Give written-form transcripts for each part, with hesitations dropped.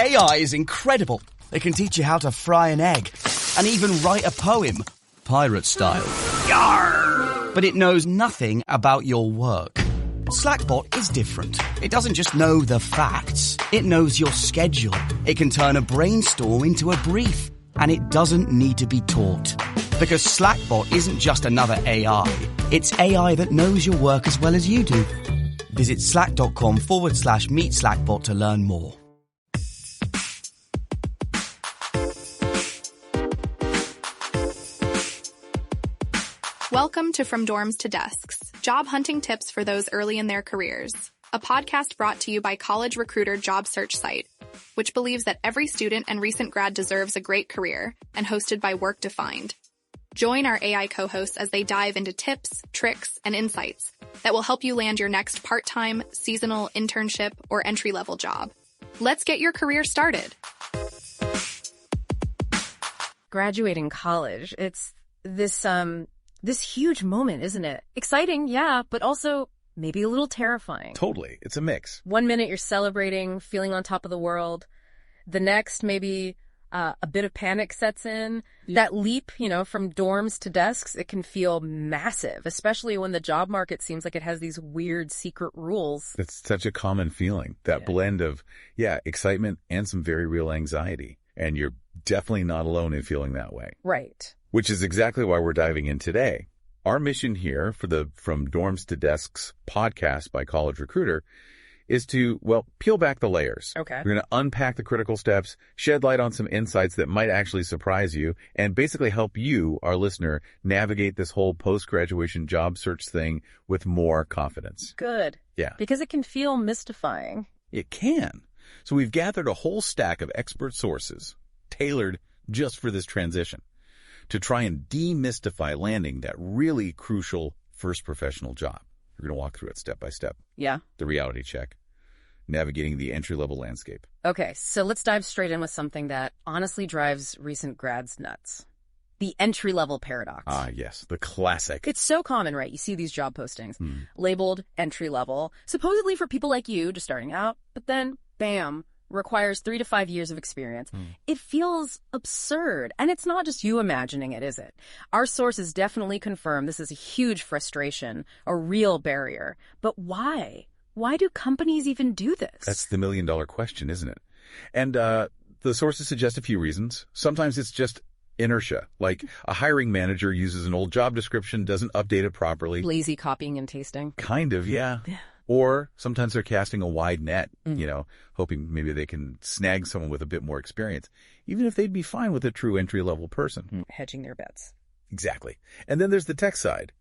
AI is incredible. It can teach you how to fry an egg and even write a poem, pirate style. Yarr! But it knows nothing about your work. Slackbot is different. It doesn't just know the facts. It knows your schedule. It can turn a brainstorm into a brief. And it doesn't need to be taught. Because Slackbot isn't just another AI. It's AI that knows your work as well as you do. Visit slack.com/meet Slackbot to learn more. Welcome to From Dorms to Desks, job hunting tips for those early in their careers. A podcast brought to you by College Recruiter job search site, which believes that every student and recent grad deserves a great career, and hosted by Work Defined. Join our AI co-hosts as they dive into tips, tricks, and insights that will help you land your next part-time, seasonal, internship, or entry-level job. Let's get your career started. Graduating college, it's this huge moment, isn't it? Exciting, yeah, but also maybe a little terrifying. Totally. It's a mix. 1 minute you're celebrating, feeling on top of the world. The next, maybe a bit of panic sets in. Yeah. That leap, from dorms to desks, it can feel massive, especially when the job market seems like it has these weird secret rules. It's such a common feeling, that blend of, excitement and some very real anxiety. And you're definitely not alone in feeling that way. Right. Which is exactly why we're diving in today. Our mission here for the From Dorms to Desks podcast by College Recruiter is to, peel back the layers. Okay. We're going to unpack the critical steps, shed light on some insights that might actually surprise you, and basically help you, our listener, navigate this whole post-graduation job search thing with more confidence. Good. Yeah. Because it can feel mystifying. It can. So we've gathered a whole stack of expert sources tailored just for this transition, to try and demystify landing that really crucial first professional job. We're going to walk through it step by step. Yeah. The reality check, navigating the entry-level landscape. Okay, so let's dive straight in with something that honestly drives recent grads nuts. The entry-level paradox. Ah, yes, the classic. It's so common, right? You see these job postings labeled entry-level, supposedly for people like you just starting out, but then, bam, requires 3 to 5 years of experience. It feels absurd. And it's not just you imagining it, is it? Our sources definitely confirm this is a huge frustration, a real barrier. But why? Why do companies even do this? That's the million-dollar question, isn't it? And the sources suggest a few reasons. Sometimes it's just inertia, like a hiring manager uses an old job description, doesn't update it properly. Lazy copying and pasting. Kind of, yeah. Or sometimes they're casting a wide net, hoping maybe they can snag someone with a bit more experience, even if they'd be fine with a true entry-level person. Hedging their bets. Exactly. And then there's the tech side.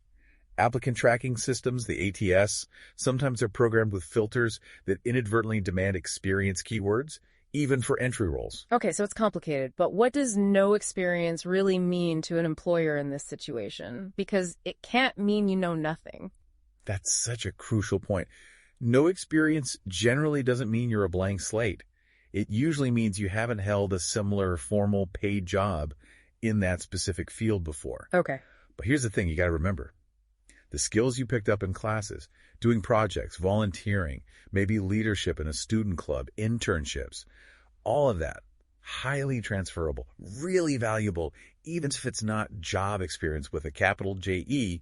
Applicant tracking systems, the ATS, sometimes they're programmed with filters that inadvertently demand experience keywords, even for entry roles. Okay, so it's complicated, but what does no experience really mean to an employer in this situation? Because it can't mean you know nothing. That's such a crucial point. No experience generally doesn't mean you're a blank slate. It usually means you haven't held a similar formal paid job in that specific field before. Okay. But here's the thing you got to remember. The skills you picked up in classes, doing projects, volunteering, maybe leadership in a student club, internships, all of that, highly transferable, really valuable, even if it's not job experience with a capital J-E,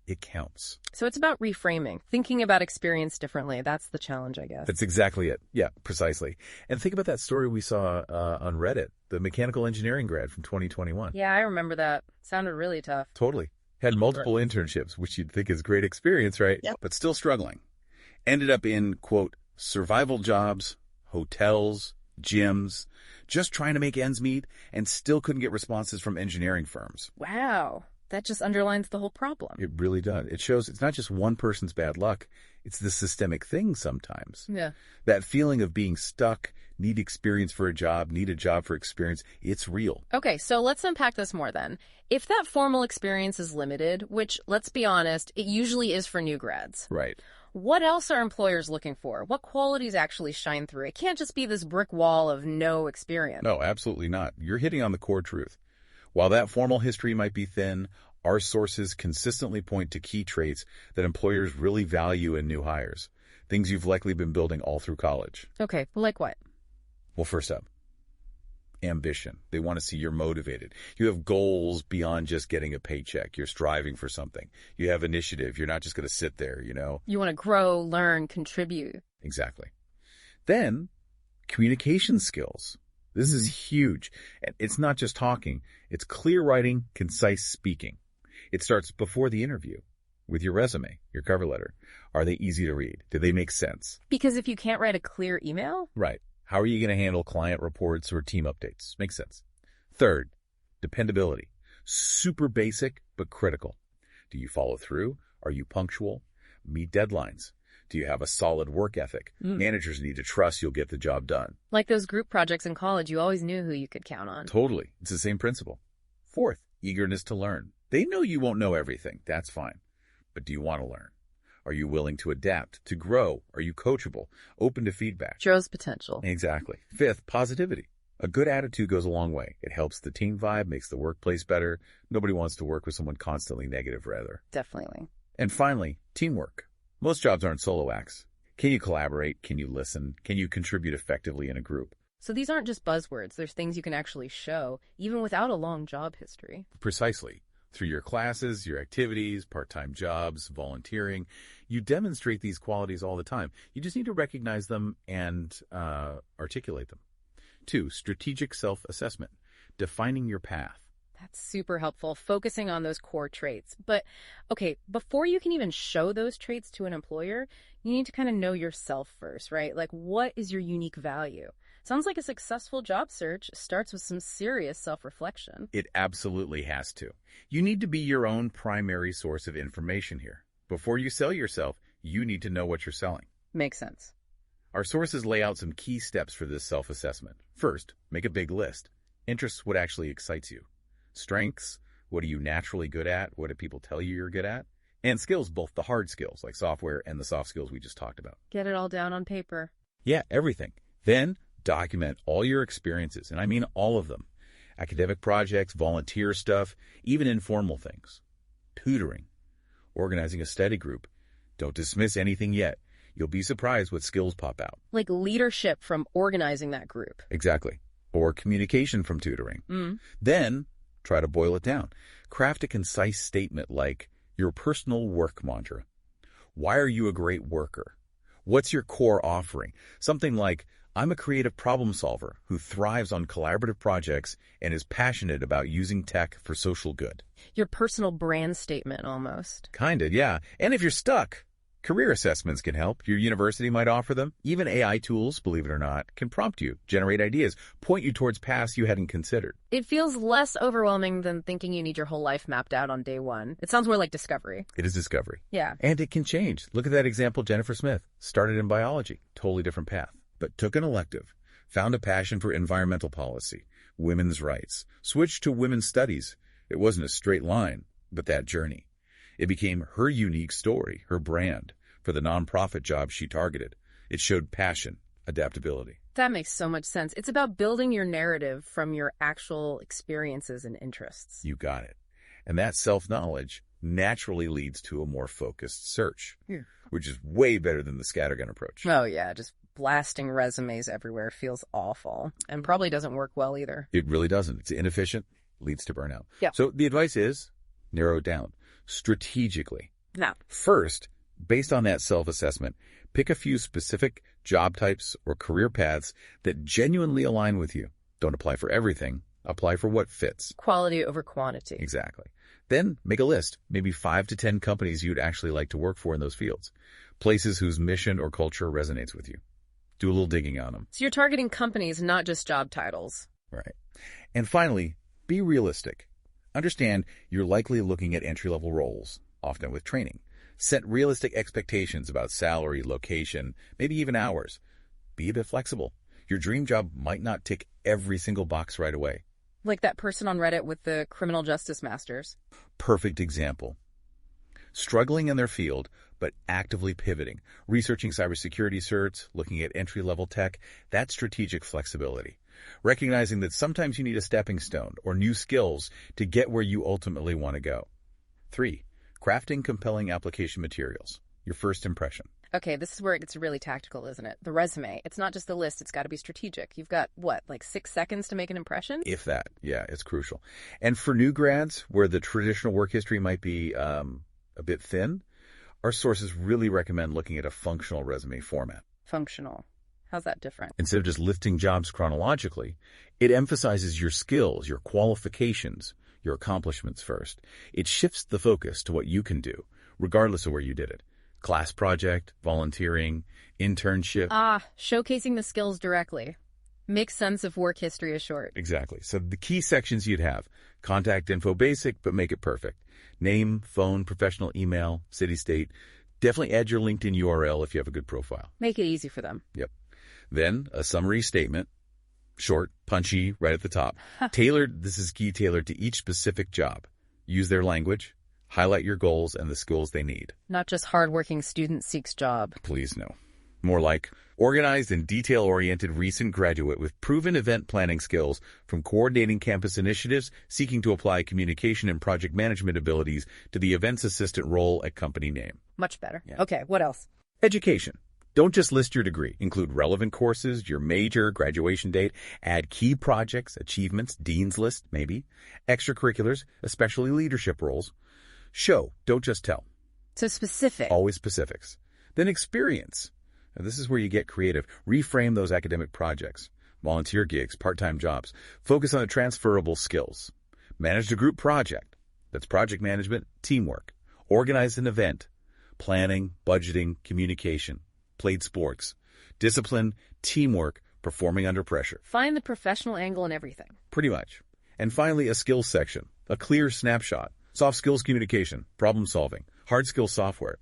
it counts. So it's about reframing, thinking about experience differently. That's the challenge, I guess. That's exactly it. Yeah, precisely. And think about that story we saw on Reddit, the mechanical engineering grad from 2021. Yeah, I remember that. Sounded really tough. Totally. Had multiple internships, which you'd think is great experience, right? Yep. But still struggling. Ended up in, quote, survival jobs, hotels, gyms, just trying to make ends meet, and still couldn't get responses from engineering firms. Wow. That just underlines the whole problem. It really does. It shows it's not just one person's bad luck. It's the systemic thing sometimes. Yeah. That feeling of being stuck, need experience for a job, need a job for experience, it's real. Okay, so let's unpack this more then. If that formal experience is limited, which, let's be honest, it usually is for new grads. Right. What else are employers looking for? What qualities actually shine through? It can't just be this brick wall of no experience. No, absolutely not. You're hitting on the core truth. While that formal history might be thin, our sources consistently point to key traits that employers really value in new hires, things you've likely been building all through college. Okay, like what? Well, first up, ambition. They want to see you're motivated. You have goals beyond just getting a paycheck. You're striving for something. You have initiative. You're not just going to sit there, you know. You want to grow, learn, contribute. Exactly. Then, communication skills. This is huge. And it's not just talking. It's clear writing, concise speaking. It starts before the interview with your resume, your cover letter. Are they easy to read? Do they make sense? Because if you can't write a clear email? Right. How are you going to handle client reports or team updates? Makes sense. Third, dependability. Super basic, but critical. Do you follow through? Are you punctual? Meet deadlines. Do you have a solid work ethic? Managers need to trust you'll get the job done. Like those group projects in college, you always knew who you could count on. Totally. It's the same principle. Fourth, eagerness to learn. They know you won't know everything. That's fine. But do you want to learn? Are you willing to adapt, to grow? Are you coachable, open to feedback? Shows potential. Exactly. Fifth, positivity. A good attitude goes a long way. It helps the team vibe, makes the workplace better. Nobody wants to work with someone constantly negative, rather. Definitely. And finally, teamwork. Most jobs aren't solo acts. Can you collaborate? Can you listen? Can you contribute effectively in a group? So these aren't just buzzwords. There's things you can actually show, even without a long job history. Precisely. Through your classes, your activities, part-time jobs, volunteering, you demonstrate these qualities all the time. You just need to recognize them and articulate them. 2, strategic self-assessment, defining your path. That's super helpful, focusing on those core traits. But, okay, before you can even show those traits to an employer, you need to kind of know yourself first, right? Like, what is your unique value? Sounds like a successful job search starts with some serious self-reflection. It absolutely has to. You need to be your own primary source of information here. Before you sell yourself, you need to know what you're selling. Makes sense. Our sources lay out some key steps for this self-assessment. First, make a big list. Interests, what actually excites you. Strengths, what are you naturally good at? What do people tell you you're good at? And skills, both the hard skills, like software, and the soft skills we just talked about. Get it all down on paper. Yeah, everything. Then, document all your experiences, and I mean all of them. Academic projects, volunteer stuff, even informal things. Tutoring, organizing a study group. Don't dismiss anything yet. You'll be surprised what skills pop out. Like leadership from organizing that group. Exactly. Or communication from tutoring. Then, try to boil it down. Craft a concise statement like your personal work mantra. Why are you a great worker? What's your core offering? Something like, I'm a creative problem solver who thrives on collaborative projects and is passionate about using tech for social good. Your personal brand statement, almost. Kinda, yeah. And if you're stuck, career assessments can help. Your university might offer them. Even AI tools, believe it or not, can prompt you, generate ideas, point you towards paths you hadn't considered. It feels less overwhelming than thinking you need your whole life mapped out on day one. It sounds more like discovery. It is discovery. Yeah. And it can change. Look at that example, Jennifer Smith. Started in biology, totally different path. But took an elective, found a passion for environmental policy, women's rights, switched to women's studies. It wasn't a straight line, but that journey. It became her unique story, her brand, for the nonprofit job she targeted. It showed passion, adaptability. That makes so much sense. It's about building your narrative from your actual experiences and interests. You got it. And that self-knowledge naturally leads to a more focused search, which is way better than the scattergun approach. Oh, yeah, just blasting resumes everywhere feels awful and probably doesn't work well either. It really doesn't. It's inefficient, leads to burnout. Yeah. So the advice is narrow it down strategically. Now, First, based on that self-assessment, pick a few specific job types or career paths that genuinely align with you. Don't apply for everything. Apply for what fits. quality over quantity. Exactly. Then make a list, maybe 5 to 10 companies you'd actually like to work for in those fields. Places whose mission or culture resonates with you. Do a little digging on them. So you're targeting companies, not just job titles. Right. And finally, be realistic. Understand you're likely looking at entry-level roles, often with training. Set realistic expectations about salary, location, maybe even hours. Be a bit flexible. Your dream job might not tick every single box right away. Like that person on Reddit with the criminal justice masters. Perfect example. Struggling in their field, but actively pivoting, researching cybersecurity certs, looking at entry-level tech, that's strategic flexibility. Recognizing that sometimes you need a stepping stone or new skills to get where you ultimately want to go. 3, crafting compelling application materials. Your first impression. Okay, this is where it gets really tactical, isn't it? The resume. It's not just the list. It's got to be strategic. You've got, what, like 6 seconds to make an impression? If that. Yeah, it's crucial. And for new grads, where the traditional work history might be a bit thin, our sources really recommend looking at a functional resume format. Functional. How's that different? Instead of just listing jobs chronologically, it emphasizes your skills, your qualifications, your accomplishments first. It shifts the focus to what you can do, regardless of where you did it. Class project, volunteering, internship. Showcasing the skills directly. Makes sense if work history is short. Exactly. So the key sections you'd have: contact info basic, but make it perfect. Name, phone, professional email, city, state. Definitely add your LinkedIn URL if you have a good profile. Make it easy for them. Yep. Then a summary statement, short, punchy, right at the top. Tailored, this is key, tailored to each specific job. Use their language, highlight your goals and the skills they need. Not just hardworking student seeks job. Please no. More like organized and detail-oriented recent graduate with proven event planning skills from coordinating campus initiatives, seeking to apply communication and project management abilities to the events assistant role at company name. Much better. Yeah. Okay, what else? Education. Don't just list your degree. Include relevant courses, your major, graduation date. Add key projects, achievements, dean's list, maybe. Extracurriculars, especially leadership roles. Show, don't just tell. So specific. Always specifics. Then experience. Now, this is where you get creative. Reframe those academic projects. Volunteer gigs, part-time jobs. Focus on the transferable skills. Manage a group project. That's project management, teamwork. Organize an event. Planning, budgeting, communication. Played sports. Discipline, teamwork, performing under pressure. Find the professional angle in everything. Pretty much. And finally, a skills section. A clear snapshot. Soft skills communication, problem solving, hard skills software,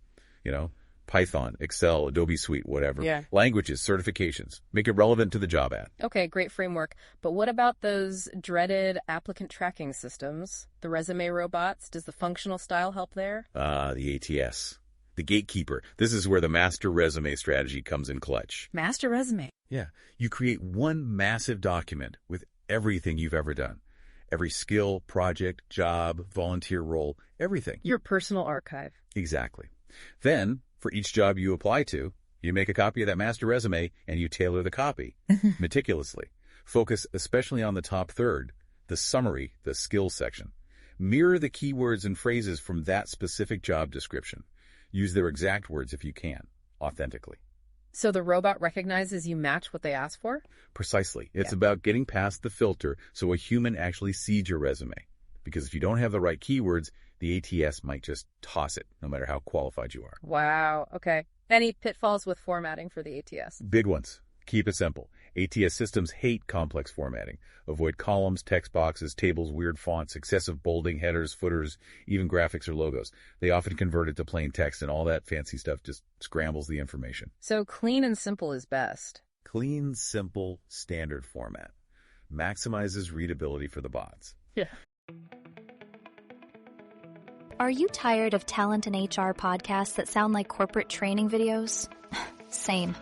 Python, Excel, Adobe Suite, whatever. Yeah. Languages, certifications. Make it relevant to the job ad. Okay, great framework. But what about those dreaded applicant tracking systems? The resume robots? Does the functional style help there? The ATS. The gatekeeper. This is where the master resume strategy comes in clutch. Master resume. Yeah. You create one massive document with everything you've ever done. Every skill, project, job, volunteer role, everything. Your personal archive. Exactly. Then, for each job you apply to, you make a copy of that master resume and you tailor the copy meticulously. Focus especially on the top third, the summary, the skills section. Mirror the keywords and phrases from that specific job description. Use their exact words if you can, authentically. So the robot recognizes you match what they ask for? Precisely. It's about getting past the filter so a human actually sees your resume. Because if you don't have the right keywords, the ATS might just toss it, no matter how qualified you are. Wow. Okay. Any pitfalls with formatting for the ATS? Big ones. Keep it simple. ATS systems hate complex formatting. Avoid columns, text boxes, tables, weird fonts, excessive bolding, headers, footers, even graphics or logos. They often convert it to plain text, and all that fancy stuff just scrambles the information. So clean and simple is best. Clean, simple, standard format. Maximizes readability for the bots. Yeah. Are you tired of talent and HR podcasts that sound like corporate training videos? Same.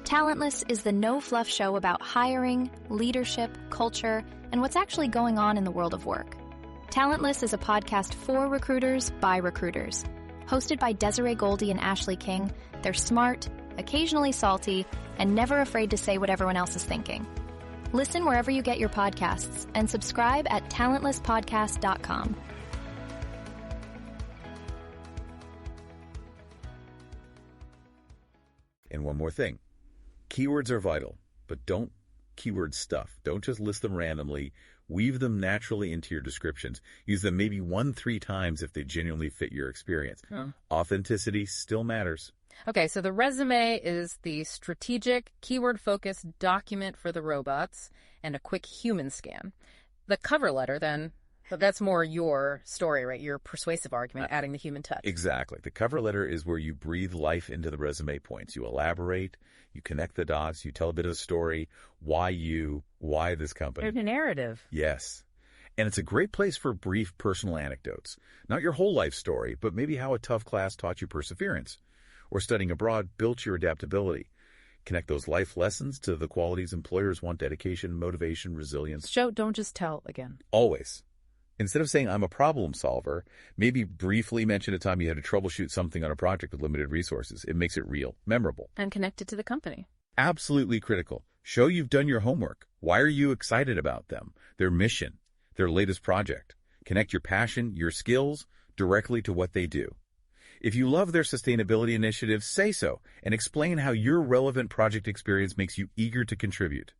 Talentless is the no-fluff show about hiring, leadership, culture, and what's actually going on in the world of work. Talentless is a podcast for recruiters by recruiters. Hosted by Desiree Goldie and Ashley King, they're smart, occasionally salty, and never afraid to say what everyone else is thinking. Listen wherever you get your podcasts and subscribe at talentlesspodcast.com. And one more thing. Keywords are vital, but don't keyword stuff. Don't just list them randomly. Weave them naturally into your descriptions. Use them maybe 1-3 times if they genuinely fit your experience. Authenticity still matters. Okay, so the resume is the strategic, keyword-focused document for the robots and a quick human scan. The cover letter, then, that's more your story, right? Your persuasive argument, adding the human touch. Exactly. The cover letter is where you breathe life into the resume points. You elaborate, you connect the dots, you tell a bit of the story, why this company. There's a narrative. Yes. And it's a great place for brief personal anecdotes. Not your whole life story, but maybe how a tough class taught you perseverance. Or studying abroad built your adaptability. Connect those life lessons to the qualities employers want: dedication, motivation, resilience. Show, don't just tell again. Always. Instead of saying, I'm a problem solver, maybe briefly mention a time you had to troubleshoot something on a project with limited resources. It makes it real, memorable. And connected to the company. Absolutely critical. Show you've done your homework. Why are you excited about them? Their mission, their latest project. Connect your passion, your skills, directly to what they do. If you love their sustainability initiatives, say so, and explain how your relevant project experience makes you eager to contribute.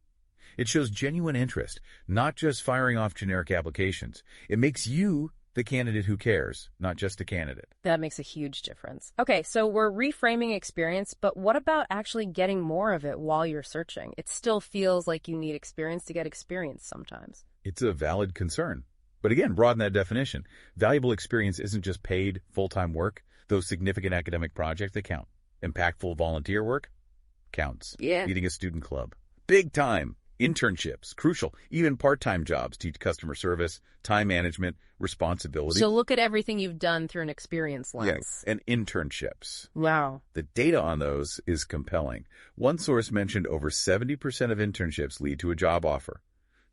It shows genuine interest, not just firing off generic applications. It makes you the candidate who cares, not just a candidate. That makes a huge difference. Okay, so we're reframing experience, but what about actually getting more of it while you're searching? It still feels like you need experience to get experience sometimes. It's a valid concern. But again, broaden that definition. Valuable experience isn't just paid, full-time work. Those significant academic projects that count. Impactful volunteer work counts. Yeah. Leading a student club. Big time. Internships, crucial. Even part-time jobs teach customer service, time management, responsibility. So look at everything you've done through an experience lens. Yes, and internships. Wow. The data on those is compelling. One source mentioned over 70% of internships lead to a job offer.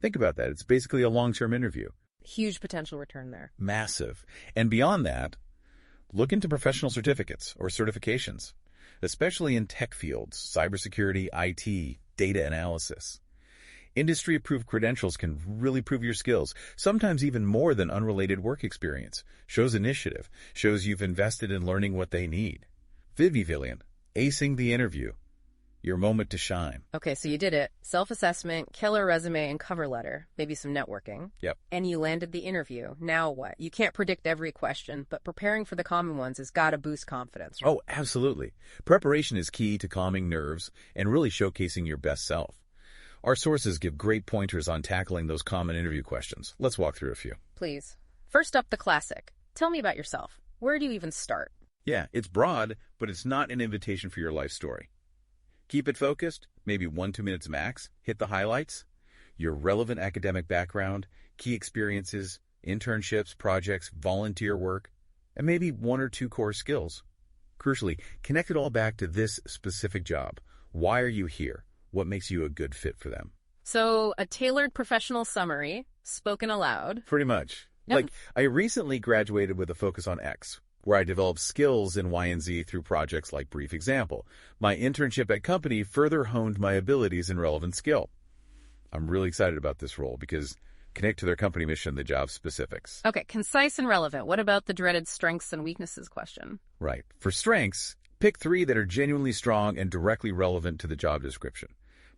Think about that. It's basically a long-term interview. Huge potential return there. Massive. And beyond that, look into professional certificates or certifications, especially in tech fields, cybersecurity, IT, data analysis. Industry-approved credentials can really prove your skills, sometimes even more than unrelated work experience. Shows initiative, shows you've invested in learning what they need. Vivivillian, acing the interview. Your moment to shine. Okay, so you did it. Self-assessment, killer resume, and cover letter. Maybe some networking. Yep. And you landed the interview. Now what? You can't predict every question, but preparing for the common ones has got to boost confidence. Right? Oh, absolutely. Preparation is key to calming nerves and really showcasing your best self. Our sources give great pointers on tackling those common interview questions. Let's walk through a few. Please. First up, the classic. Tell me about yourself. Where do you even start? Yeah, it's broad, but it's not an invitation for your life story. Keep it focused, maybe 1-2 minutes max. Hit the highlights. Your relevant academic background, key experiences, internships, projects, volunteer work, and maybe 1 or 2 core skills. Crucially, connect it all back to this specific job. Why are you here? What makes you a good fit for them? So, a tailored professional summary, spoken aloud. Pretty much. Yep. Like, I recently graduated with a focus on X, where I developed skills in Y and Z through projects like Brief Example. My internship at company further honed my abilities in relevant skill. I'm really excited about this role because connect to their company mission, the job specifics. Okay, concise and relevant. What about the dreaded strengths and weaknesses question? Right. For strengths, pick 3 that are genuinely strong and directly relevant to the job description.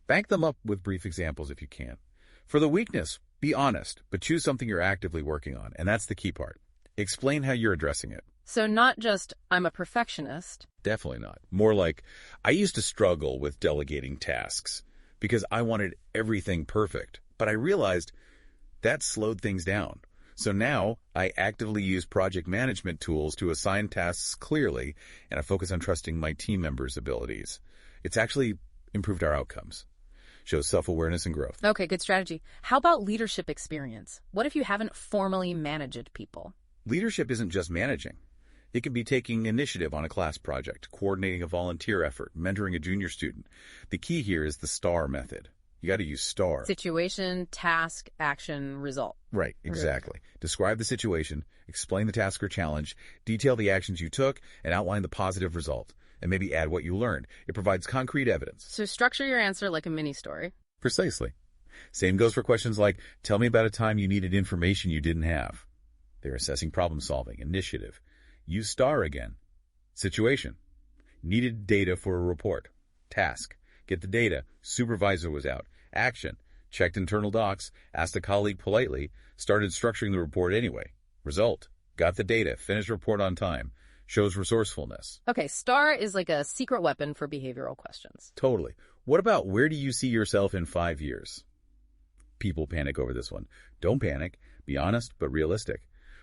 Back them up with brief examples if you can. For the weakness, be honest, but choose something you're actively working on, and that's the key part. Explain how you're addressing it. So not just, I'm a perfectionist. Definitely not. More like, I used to struggle with delegating tasks because I wanted everything perfect, but I realized that slowed things down. So now I actively use project management tools to assign tasks clearly, and I focus on trusting my team members' abilities. It's actually improved our outcomes. Shows self-awareness and growth. Okay, good strategy. How about leadership experience? What if you haven't formally managed people? Leadership isn't just managing. It can be taking initiative on a class project, coordinating a volunteer effort, mentoring a junior student. The key here is the STAR method. You got to use STAR. Situation, task, action, result. Right, exactly. Describe the situation, explain the task or challenge, detail the actions you took, and outline the positive result. And maybe add what you learned. It provides concrete evidence. So structure your answer like a mini story. Precisely. Same goes for questions like, tell me about a time you needed information you didn't have. They're assessing problem solving, initiative. Use STAR again. Situation. Needed data for a report. Task. Get the data. Supervisor was out. Action. Checked internal docs. Asked a colleague politely. Started structuring the report anyway. Result. Got the data. Finished report on time. Shows resourcefulness. Okay, STAR is like a secret weapon for behavioral questions. Totally. What about where do you see yourself in 5 years? People panic over this one. Don't panic. Be honest, but realistic.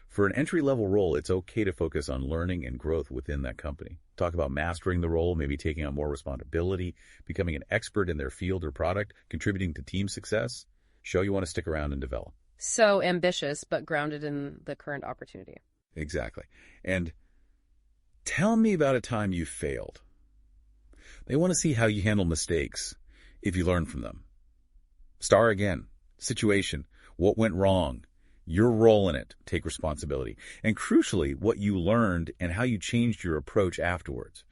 For an entry-level role, it's okay to focus on learning and growth within that company. Talk about mastering the role, maybe taking on more responsibility, becoming an expert in their field or product, contributing to team success. Show you want to stick around and develop. So ambitious, but grounded in the current opportunity. Exactly. And tell me about a time you failed. They want to see how you handle mistakes, if you learn from them. STAR again. Situation. What went wrong? your role in it, take responsibility, and crucially, what you learned and how you changed your approach afterwards.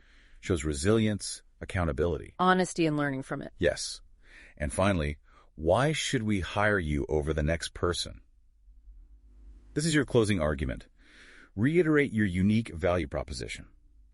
Shows resilience, accountability. Honesty and learning from it. Yes. And finally, why should we hire you over the next person? This is your closing argument. Reiterate your unique value proposition.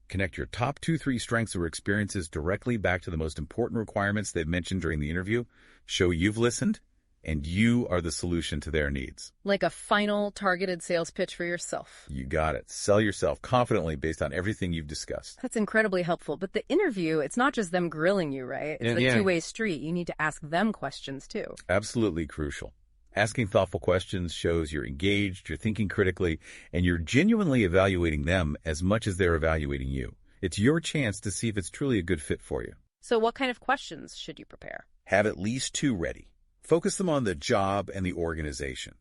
Connect your top 2-3 strengths or experiences directly back to the most important requirements they've mentioned during the interview. Show you've listened, and you are the solution to their needs. Like a final targeted sales pitch for yourself. You got it. Sell yourself confidently based on everything you've discussed. That's incredibly helpful. But the interview, it's not just them grilling you, right? It's a two-way street. You need to ask them questions too. Absolutely crucial. Asking thoughtful questions shows you're engaged, you're thinking critically, and you're genuinely evaluating them as much as they're evaluating you. It's your chance to see if it's truly a good fit for you. So what kind of questions should you prepare? Have at least 2 ready. Focus them on the job and the organization.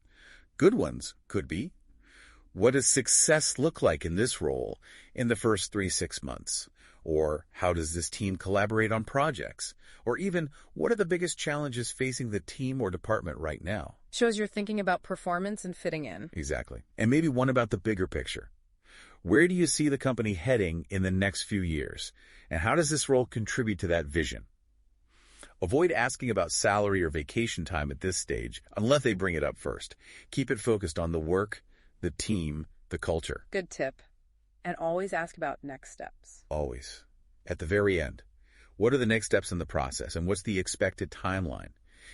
Good ones could be, what does success look like in this role in the first 3-6 months? Or how does this team collaborate on projects? Or even, what are the biggest challenges facing the team or department right now? Shows you're thinking about performance and fitting in. Exactly. And maybe one about the bigger picture. Where do you see the company heading in the next few years? And how does this role contribute to that vision? Avoid asking about salary or vacation time at this stage unless they bring it up first. Keep it focused on the work, the team, the culture. Good tip. And always ask about next steps. Always. At the very end, what are the next steps in the process and what's the expected timeline?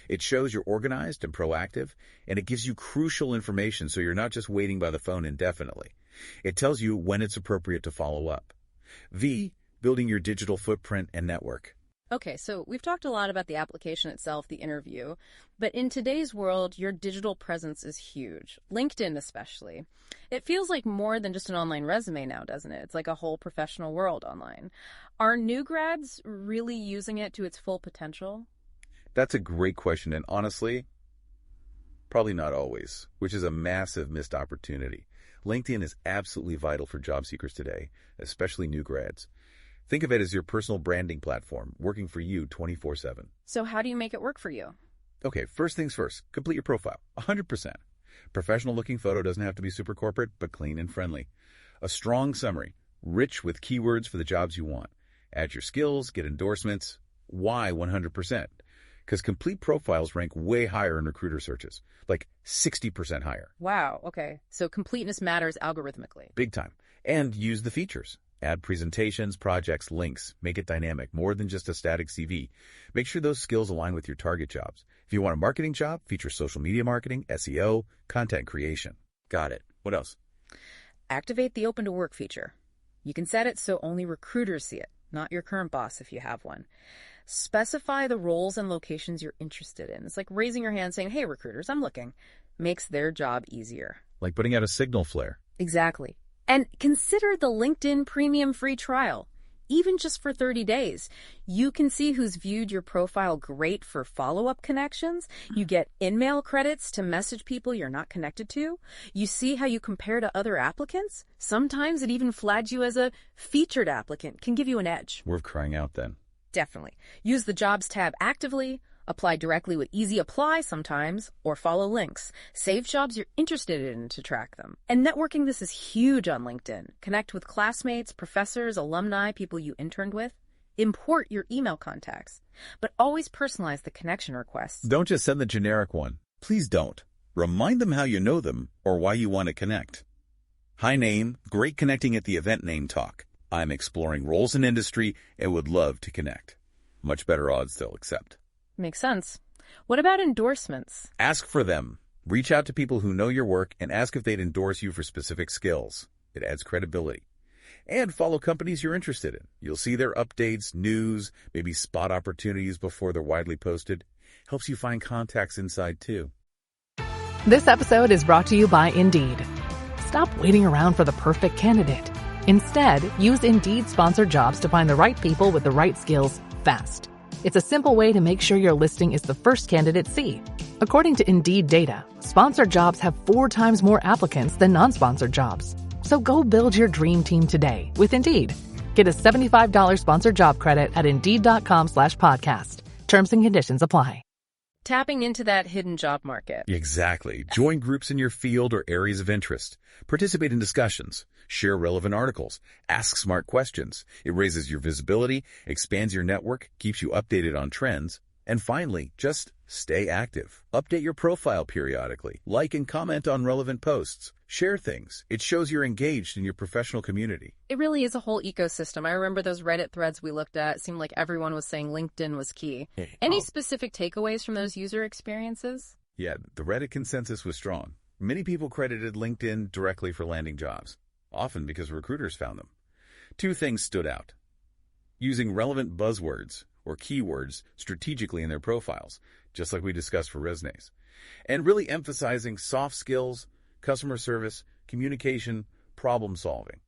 It shows you're organized and proactive, and it gives you crucial information so you're not just waiting by the phone indefinitely. It tells you when it's appropriate to follow up. V, building your digital footprint and network. Okay, so we've talked a lot about the application itself, the interview, but in today's world, your digital presence is huge. LinkedIn especially. It feels like more than just an online resume now, doesn't it? It's like a whole professional world online. Are new grads really using it to its full potential? That's a great question, and honestly, probably not always, which is a massive missed opportunity. LinkedIn is absolutely vital for job seekers today, especially new grads. Think of it as your personal branding platform, working for you 24/7. So how do you make it work for you? Okay, first things first, complete your profile, 100%. Professional-looking photo doesn't have to be super corporate, but clean and friendly. A strong summary, rich with keywords for the jobs you want. Add your skills, get endorsements. Why 100%? Because complete profiles rank way higher in recruiter searches, like 60% higher. Wow, okay. So completeness matters algorithmically. Big time. And use the features. Add presentations, projects, links. Make it dynamic, more than just a static CV. Make sure those skills align with your target jobs. If you want a marketing job, feature social media marketing, SEO, content creation. Got it. What else? Activate the open to work feature. You can set it so only recruiters see it, not your current boss if you have one. Specify the roles and locations you're interested in. It's like raising your hand saying, hey, recruiters, I'm looking. Makes their job easier. Like putting out a signal flare. Exactly. And consider the LinkedIn Premium free trial. Even just for 30 days, you can see who's viewed your profile great for follow-up connections. You get in-mail credits to message people you're not connected to. You see how you compare to other applicants. Sometimes it even flags you as a featured applicant, can give you an edge. Worth crying out then. Definitely. Use the Jobs tab actively. Apply directly with Easy Apply sometimes, or follow links. Save jobs you're interested in to track them. And networking this is huge on LinkedIn. Connect with classmates, professors, alumni, people you interned with. Import your email contacts, but always personalize the connection requests. Don't just send the generic one. Please don't. Remind them how you know them or why you want to connect. Hi name, great connecting at the event name talk. I'm exploring roles in industry and would love to connect. Much better odds they'll accept. Makes sense. What about endorsements? Ask for them. Reach out to people who know your work and ask if they'd endorse you for specific skills. It adds credibility. And follow companies you're interested in. You'll see their updates, news, maybe spot opportunities before they're widely posted. Helps you find contacts inside too. This episode is brought to you by Indeed. Stop waiting around for the perfect candidate. Instead, use Indeed sponsored jobs to find the right people with the right skills fast. It's a simple way to make sure your listing is the first candidates see. According to Indeed data, sponsored jobs have 4 times more applicants than non-sponsored jobs. So go build your dream team today with Indeed. Get a $75 sponsored job credit at Indeed.com/podcast. Terms and conditions apply. Tapping into that hidden job market. Exactly. Join groups in your field or areas of interest. Participate in discussions. Share relevant articles. Ask smart questions. It raises your visibility, expands your network, keeps you updated on trends. And finally, just stay active. Update your profile periodically. Like and comment on relevant posts. Share things. It shows you're engaged in your professional community. It really is a whole ecosystem. I remember those Reddit threads we looked at. It seemed like everyone was saying LinkedIn was key. Any specific takeaways from those user experiences? Yeah, the Reddit consensus was strong. Many people credited LinkedIn directly for landing jobs, often because recruiters found them. Two things stood out. Using relevant buzzwords or keywords strategically in their profiles, just like we discussed for resumes. And really emphasizing soft skills, customer service, communication, problem solving.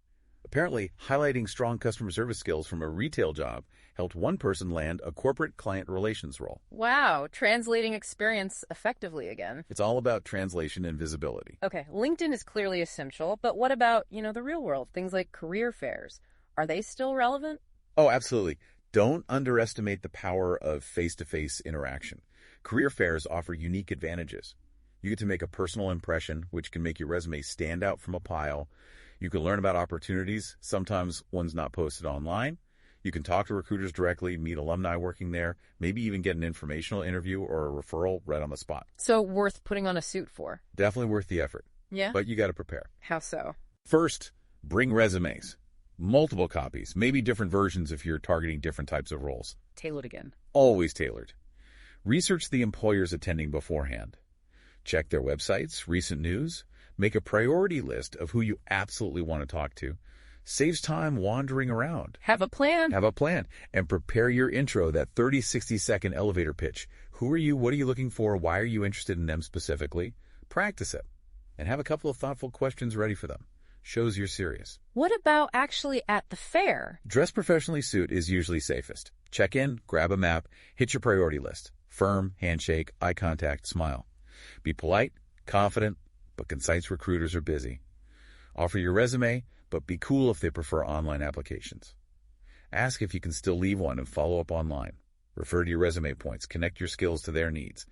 Apparently, highlighting strong customer service skills from a retail job helped one person land a corporate client relations role. Wow, translating experience effectively again. It's all about translation and visibility. Okay, LinkedIn is clearly essential, but what about, the real world? Things like career fairs. Are they still relevant? Oh, absolutely. Don't underestimate the power of face-to-face interaction. Career fairs offer unique advantages. You get to make a personal impression, which can make your resume stand out from a pile. You can learn about opportunities, sometimes ones not posted online. You can talk to recruiters directly, meet alumni working there, maybe even get an informational interview or a referral right on the spot. So worth putting on a suit for? Definitely worth the effort. Yeah? But you got to prepare. How so? First, bring resumes. Multiple copies, maybe different versions if you're targeting different types of roles. Tailored again. Always tailored. Research the employers attending beforehand. Check their websites, recent news. Make a priority list of who you absolutely want to talk to. Saves time wandering around. Have a plan. Have a plan. And prepare your intro, that 30, 60-second elevator pitch. Who are you? What are you looking for? Why are you interested in them specifically? Practice it. And have a couple of thoughtful questions ready for them. Shows you're serious. What about actually at the fair? Dress professionally suit is usually safest. Check in, grab a map, hit your priority list. Firm, handshake, eye contact, smile. Be polite, confident, but concise. Recruiters are busy. Offer your resume, but be cool if they prefer online applications. Ask if you can still leave one and follow up online. Refer to your resume points. Connect your skills to their needs.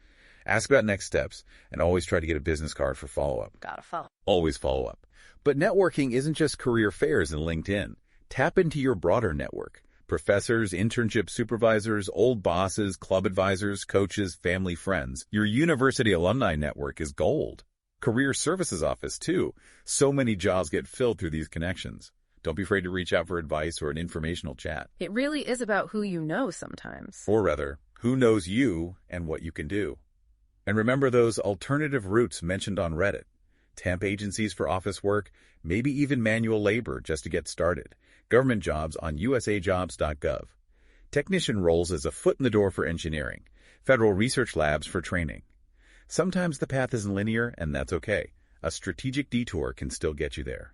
Ask about next steps, and always try to get a business card for follow-up. Gotta follow. Always follow up. But networking isn't just career fairs and LinkedIn. Tap into your broader network. Professors, internship supervisors, old bosses, club advisors, coaches, family, friends. Your university alumni network is gold. Career services office, too. So many jobs get filled through these connections. Don't be afraid to reach out for advice or an informational chat. It really is about who you know sometimes. Or rather, who knows you and what you can do. And remember those alternative routes mentioned on Reddit. Temp agencies for office work, maybe even manual labor just to get started. Government jobs on usajobs.gov. Technician roles as a foot in the door for engineering. Federal research labs for training. Sometimes the path isn't linear, and that's okay. A strategic detour can still get you there.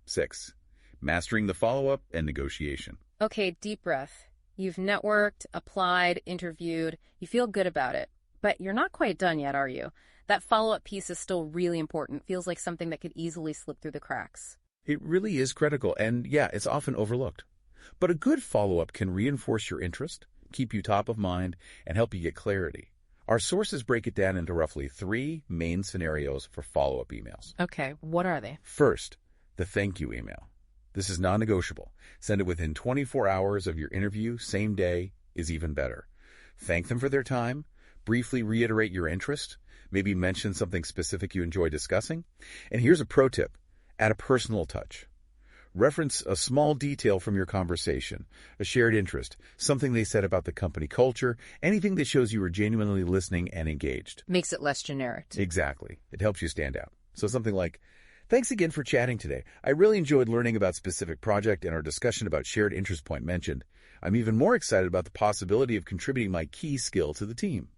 6. Mastering the follow-up and negotiation. Okay, deep breath. You've networked, applied, interviewed. You feel good about it. But you're not quite done yet, are you? That follow-up piece is still really important. Feels like something that could easily slip through the cracks. It really is critical, and yeah, it's often overlooked. But a good follow-up can reinforce your interest, keep you top of mind, and help you get clarity. Our sources break it down into roughly 3 main scenarios for follow-up emails. Okay, what are they? First, the thank you email. This is non-negotiable. Send it within 24 hours of your interview, same day is even better. Thank them for their time, briefly reiterate your interest, maybe mention something specific you enjoy discussing. And here's a pro tip. Add a personal touch. Reference a small detail from your conversation, a shared interest, something they said about the company culture, anything that shows you were genuinely listening and engaged. Makes it less generic. Exactly. It helps you stand out. So something like, thanks again for chatting today. I really enjoyed learning about specific project and our discussion about shared interest point mentioned. I'm even more excited about the possibility of contributing my key skill to the team.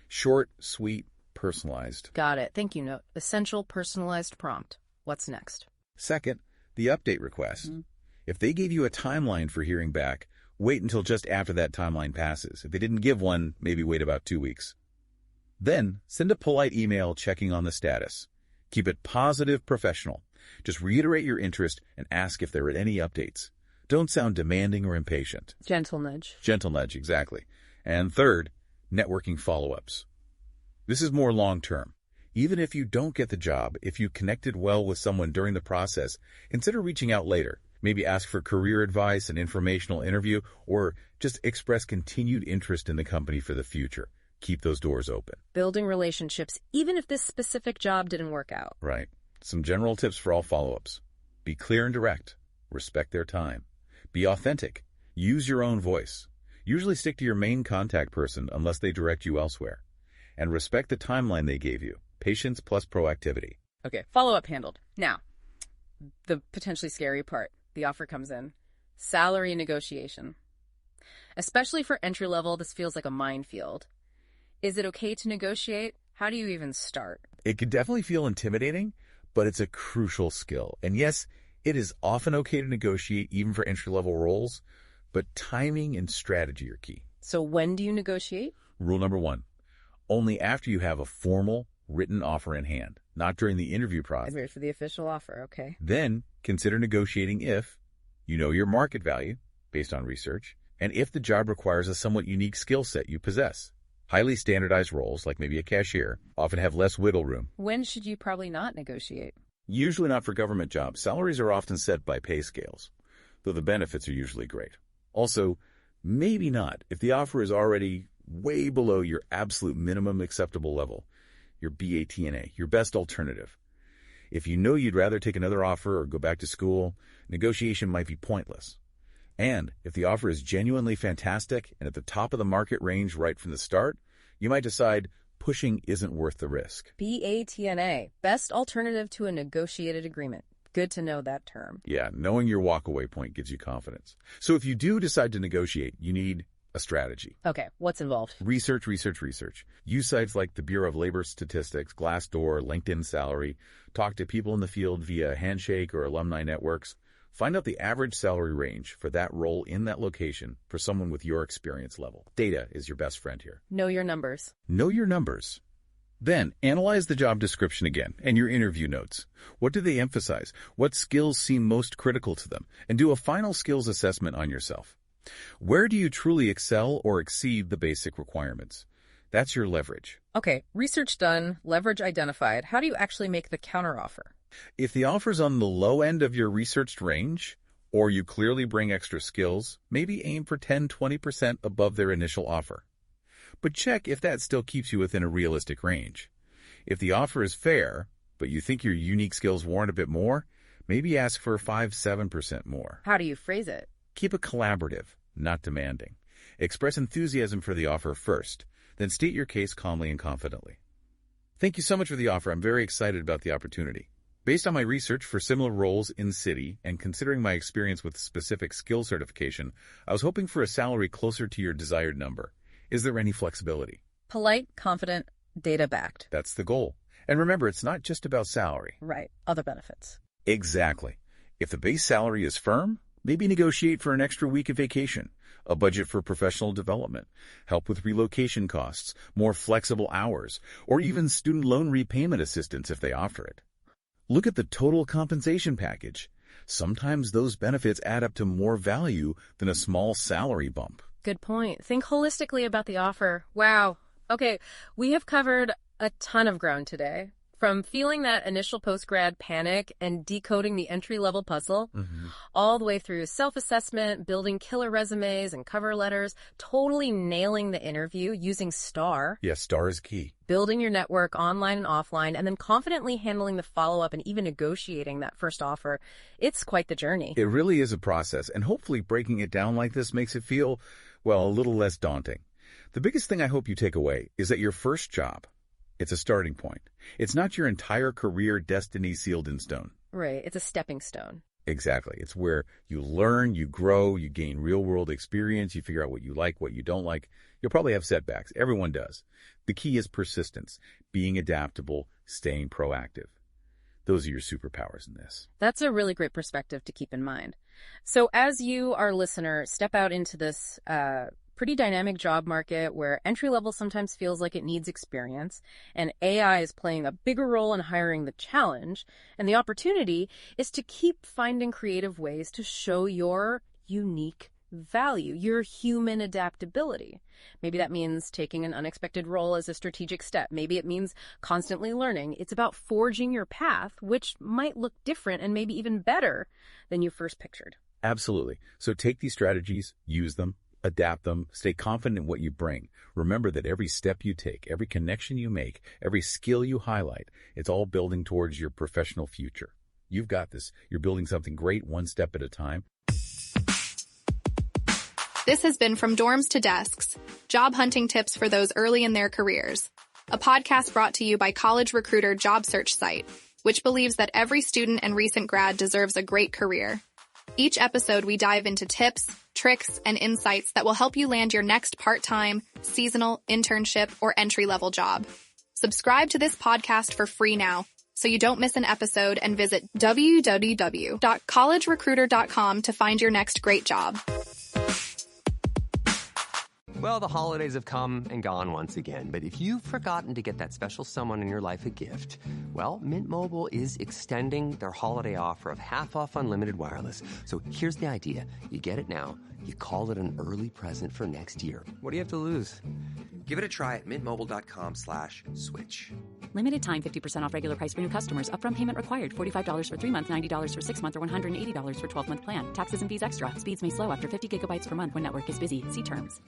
Short, sweet, personalized. Got it. Thank you note. Essential personalized prompt. What's next? Second, the update request. If they gave you a timeline for hearing back, wait until just after that timeline passes. If they didn't give one, maybe wait about 2 weeks. Then, send a polite email checking on the status. Keep it positive, professional. Just reiterate your interest and ask if there are any updates. Don't sound demanding or impatient. Gentle nudge. Gentle nudge, exactly. And third, networking follow-ups. This is more long-term. Even if you don't get the job, if you connected well with someone during the process, consider reaching out later. Maybe ask for career advice, an informational interview, or just express continued interest in the company for the future. Keep those doors open. Building relationships, even if this specific job didn't work out. Right. Some general tips for all follow-ups. Be clear and direct. Respect their time. Be authentic. Use your own voice. Usually stick to your main contact person unless they direct you elsewhere. And respect the timeline they gave you. Patience plus proactivity. Okay, follow-up handled. Now, the potentially scary part. The offer comes in. Salary negotiation. Especially for entry level, this feels like a minefield. Is it okay to negotiate? How do you even start? It can definitely feel intimidating, but it's a crucial skill. And yes, it is often okay to negotiate even for entry-level roles, but timing and strategy are key. So when do you negotiate? Rule number 1, only after you have a formal written offer in hand, not during the interview process. I wait for the official offer, okay. Then consider negotiating if you know your market value based on research, and if the job requires a somewhat unique skill set you possess. Highly standardized roles, like maybe a cashier, often have less wiggle room. When should you probably not negotiate? Usually not for government jobs. Salaries are often set by pay scales, though the benefits are usually great. Also, maybe not if the offer is already way below your absolute minimum acceptable level, your BATNA, your best alternative. If you know you'd rather take another offer or go back to school, negotiation might be pointless. And if the offer is genuinely fantastic and at the top of the market range right from the start, you might decide pushing isn't worth the risk. BATNA, best alternative to a negotiated agreement. Good to know that term. Yeah, knowing your walkaway point gives you confidence. So if you do decide to negotiate, you need a strategy. Okay, what's involved? Research. Use sites like the Bureau of Labor Statistics, Glassdoor, LinkedIn Salary. Talk to people in the field via Handshake or alumni networks. Find out the average salary range for that role in that location for someone with your experience level. Data is your best friend here. Know your numbers. Know your numbers. Then, analyze the job description again and your interview notes. What do they emphasize? What skills seem most critical to them? And do a final skills assessment on yourself. Where do you truly excel or exceed the basic requirements? That's your leverage. Okay, research done, leverage identified. How do you actually make the counteroffer? If the offer's on the low end of your researched range, or you clearly bring extra skills, maybe aim for 10-20% above their initial offer. But check if that still keeps you within a realistic range. If the offer is fair, but you think your unique skills warrant a bit more, maybe ask for 5-7% more. How do you phrase it? Keep it collaborative, not demanding. Express enthusiasm for the offer first, then state your case calmly and confidently. Thank you so much for the offer. I'm very excited about the opportunity. Based on my research for similar roles in City and considering my experience with specific skill certification, I was hoping for a salary closer to your desired number. Is there any flexibility? Polite, confident, data-backed. That's the goal. And remember, it's not just about salary. Right. Other benefits. Exactly. If the base salary is firm, maybe negotiate for an extra week of vacation, a budget for professional development, help with relocation costs, more flexible hours, or even student loan repayment assistance if they offer it. Look at the total compensation package. Sometimes those benefits add up to more value than a small salary bump. Good point. Think holistically about the offer. Wow. Okay, we have covered a ton of ground today. From feeling that initial post-grad panic and decoding the entry-level puzzle, all the way through self-assessment, building killer resumes and cover letters, totally nailing the interview using STAR. Yes, STAR is key. Building your network online and offline, and then confidently handling the follow-up and even negotiating that first offer. It's quite the journey. It really is a process, and hopefully breaking it down like this makes it feel, well, a little less daunting. The biggest thing I hope you take away is that your first job, it's a starting point. It's not your entire career destiny sealed in stone. Right. It's a stepping stone. Exactly. It's where you learn, you grow, you gain real-world experience, you figure out what you like, what you don't like. You'll probably have setbacks. Everyone does. The key is persistence, being adaptable, staying proactive. Those are your superpowers in this. That's a really great perspective to keep in mind. So as you, our listener, step out into this pretty dynamic job market where entry-level sometimes feels like it needs experience, and AI is playing a bigger role in hiring, the challenge and the opportunity is to keep finding creative ways to show your unique value, your human adaptability. Maybe that means taking an unexpected role as a strategic step. Maybe it means constantly learning. It's about forging your path, which might look different and maybe even better than you first pictured. Absolutely. So take these strategies, use them, adapt them, stay confident in what you bring. Remember that every step you take, every connection you make, every skill you highlight, it's all building towards your professional future. You've got this. You're building something great one step at a time. This has been From Dorms to Desks, job hunting tips for those early in their careers. A podcast brought to you by College Recruiter job search site, which believes that every student and recent grad deserves a great career. Each episode, we dive into tips, tricks, and insights that will help you land your next part-time, seasonal, internship, or entry-level job. Subscribe to this podcast for free now, so you don't miss an episode, and visit www.collegerecruiter.com to find your next great job. Well, the holidays have come and gone once again, but if you've forgotten to get that special someone in your life a gift, well, Mint Mobile is extending their holiday offer of half off unlimited wireless. So here's the idea. You get it now. You call it an early present for next year. What do you have to lose? Give it a try at mintmobile.com/switch. Limited time 50% off regular price for new customers. Upfront payment required. $45 for 3 months, $90 for 6 months, or $180 for 12-month plan. Taxes and fees extra. Speeds may slow after 50 gigabytes per month when network is busy. See terms.